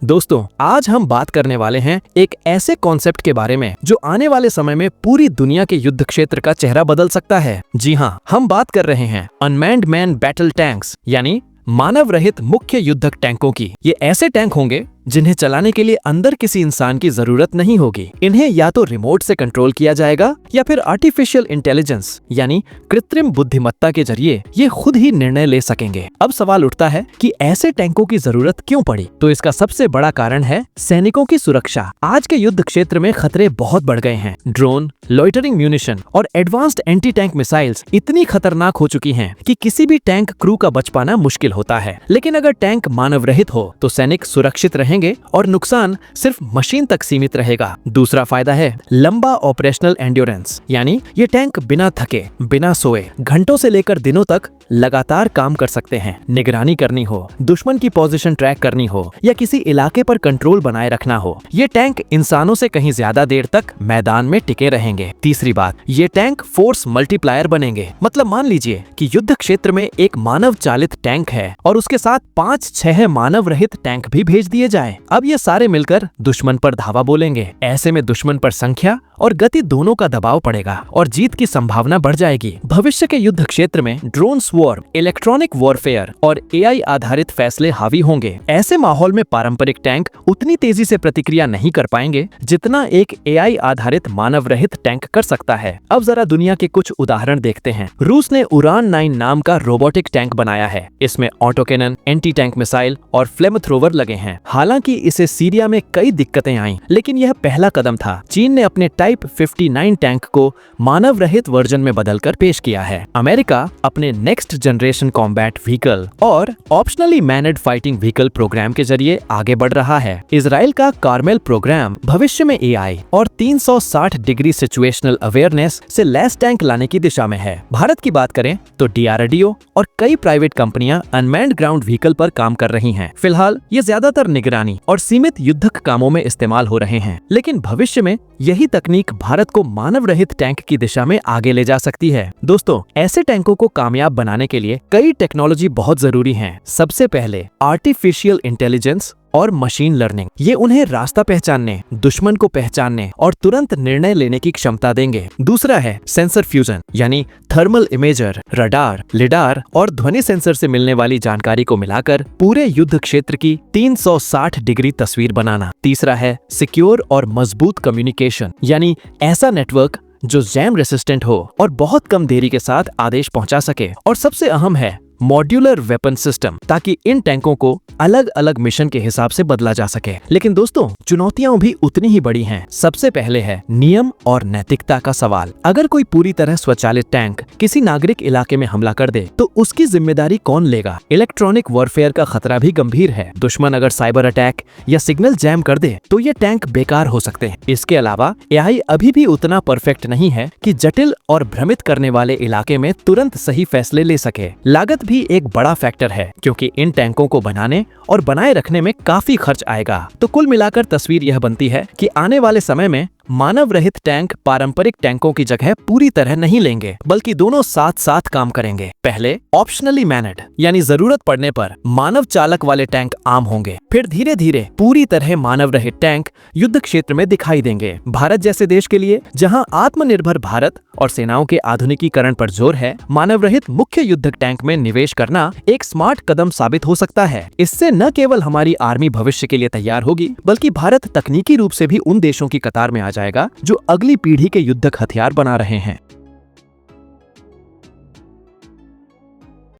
दोस्तों, आज हम बात करने वाले हैं एक ऐसे कॉन्सेप्ट के बारे में जो आने वाले समय में पूरी दुनिया के युद्ध क्षेत्र का चेहरा बदल सकता है। जी हाँ, हम बात कर रहे हैं अनमैन्ड मैन बैटल टैंक्स यानी मानव रहित मुख्य युद्धक टैंकों की। ये ऐसे टैंक होंगे जिन्हें चलाने के लिए अंदर किसी इंसान की जरूरत नहीं होगी। इन्हें या तो रिमोट से कंट्रोल किया जाएगा या फिर आर्टिफिशियल इंटेलिजेंस यानी कृत्रिम बुद्धिमत्ता के जरिए ये खुद ही निर्णय ले सकेंगे। अब सवाल उठता है कि ऐसे टैंकों की जरूरत क्यों पड़ी? तो इसका सबसे बड़ा कारण है सैनिकों की सुरक्षा। आज के युद्ध क्षेत्र में खतरे बहुत बढ़ गए हैं। ड्रोन, लॉइटरिंग म्यूनिशन और एडवांस्ड एंटी टैंक मिसाइल्स इतनी खतरनाक हो चुकी हैं कि किसी भी टैंक क्रू का बच पाना मुश्किल होता है। लेकिन अगर टैंक मानव रहित हो तो सैनिक सुरक्षित रहेंगे और नुकसान सिर्फ मशीन तक सीमित रहेगा। दूसरा फायदा है लंबा ऑपरेशनल एंड्योरेंस, यानी ये टैंक बिना थके, बिना सोए घंटों से लेकर दिनों तक लगातार काम कर सकते हैं। निगरानी करनी हो, दुश्मन की पोजीशन ट्रैक करनी हो या किसी इलाके पर कंट्रोल बनाए रखना हो, ये टैंक इंसानों से कहीं ज्यादा देर तक मैदान में टिके रहेंगे। तीसरी बात, ये टैंक फोर्स मल्टीप्लायर बनेंगे। मतलब मान लीजिए कि युद्ध क्षेत्र में एक मानव चालित टैंक है और उसके साथ 5-6 मानव रहित टैंक भी भेज दिए जाए। अब ये सारे मिलकर दुश्मन पर धावा बोलेंगे। ऐसे में दुश्मन पर संख्या और गति दोनों का दबाव पड़ेगा और जीत की संभावना बढ़ जाएगी। भविष्य के युद्ध क्षेत्र में ड्रोन स्वॉर्म, इलेक्ट्रॉनिक वॉरफेयर और एआई आधारित फैसले हावी होंगे। ऐसे माहौल में पारंपरिक टैंक उतनी तेजी से प्रतिक्रिया नहीं कर पाएंगे जितना एक एआई आधारित मानव रहित टैंक कर सकता है। अब जरा दुनिया के कुछ उदाहरण देखते हैं। रूस ने उरान 9 नाम का रोबोटिक टैंक बनाया है। इसमें auto cannon, anti tank missile और फ्लेम थ्रोवर लगे हैं। हालांकि इसे सीरिया में कई दिक्कतें आईं, लेकिन यह पहला कदम था। चीन ने अपने टाइप 59 टैंक को मानव रहित वर्जन में बदलकर पेश किया है। अमेरिका अपने नेक्स्ट जनरेशन कॉम्बैट व्हीकल और ऑप्शनली मैनेड फाइटिंग व्हीकल प्रोग्राम के जरिए आगे बढ़ रहा है। इजराइल का कार्मेल प्रोग्राम भविष्य में एआई और 360 डिग्री सिचुएशनल अवेयरनेस से लैस टैंक लाने की दिशा में है। भारत की बात करें तो डीआरडीओ और कई प्राइवेट कंपनियां अनमैन्ड ग्राउंड व्हीकल पर काम कर रही हैं। फिलहाल ये ज्यादातर निगरानी और सीमित युद्धक कामों में इस्तेमाल हो रहे हैं, लेकिन भविष्य में यही तकनीक भारत को मानव रहित टैंक की दिशा में आगे ले जा सकती है। दोस्तों, ऐसे टैंकों को कामयाब बनाने के लिए कई टेक्नोलॉजी बहुत जरूरी हैं। सबसे पहले आर्टिफिशियल इंटेलिजेंस और मशीन लर्निंग। ये उन्हें रास्ता पहचानने, दुश्मन को पहचानने और तुरंत निर्णय लेने की क्षमता देंगे। दूसरा है सेंसर फ्यूजन, यानी थर्मल इमेजर, रडार, लिडार और ध्वनि सेंसर से मिलने वाली जानकारी को मिलाकर पूरे युद्ध क्षेत्र की 360 डिग्री तस्वीर बनाना। तीसरा है सिक्योर और मजबूत कम्युनिकेशन, यानी ऐसा नेटवर्क जो जैम रेसिस्टेंट हो और बहुत कम देरी के साथ आदेश पहुंचा सके। और सबसे अहम है मॉड्यूलर वेपन सिस्टम, ताकि इन टैंकों को अलग अलग मिशन के हिसाब से बदला जा सके। लेकिन दोस्तों, चुनौतियां भी उतनी ही बड़ी हैं। सबसे पहले है नियम और नैतिकता का सवाल। अगर कोई पूरी तरह स्वचालित टैंक किसी नागरिक इलाके में हमला कर दे तो उसकी जिम्मेदारी कौन लेगा? इलेक्ट्रॉनिक वॉरफेयर का खतरा भी गंभीर है। दुश्मन अगर साइबर अटैक या सिग्नल जैम कर दे तो ये टैंक बेकार हो सकते हैं। इसके अलावा एआई अभी भी उतना परफेक्ट नहीं है कि जटिल और भ्रमित करने वाले इलाके में तुरंत सही फैसले ले सके। लागत भी एक बड़ा फैक्टर है, क्योंकि इन टैंकों को बनाने और बनाए रखने में काफी खर्च आएगा। तो कुल मिलाकर तस्वीर यह बनती है कि आने वाले समय में मानव रहित टैंक पारंपरिक टैंकों की जगह पूरी तरह नहीं लेंगे, बल्कि दोनों साथ साथ काम करेंगे। पहले ऑप्शनली मैनेड, यानी जरूरत पड़ने पर मानव चालक वाले टैंक आम होंगे। फिर धीरे धीरे पूरी तरह मानव रहित टैंक युद्ध क्षेत्र में दिखाई देंगे। भारत जैसे देश के लिए, जहां आत्मनिर्भर भारत और सेनाओं के आधुनिकीकरण पर जोर है, मानव रहित मुख्य युद्धक टैंक में निवेश करना एक स्मार्ट कदम साबित हो सकता है। इससे न केवल हमारी आर्मी भविष्य के लिए तैयार होगी, बल्कि भारत तकनीकी रूप से भी उन देशों की कतार में आ जाएगा जो अगली पीढ़ी के युद्धक हथियार बना रहे हैं।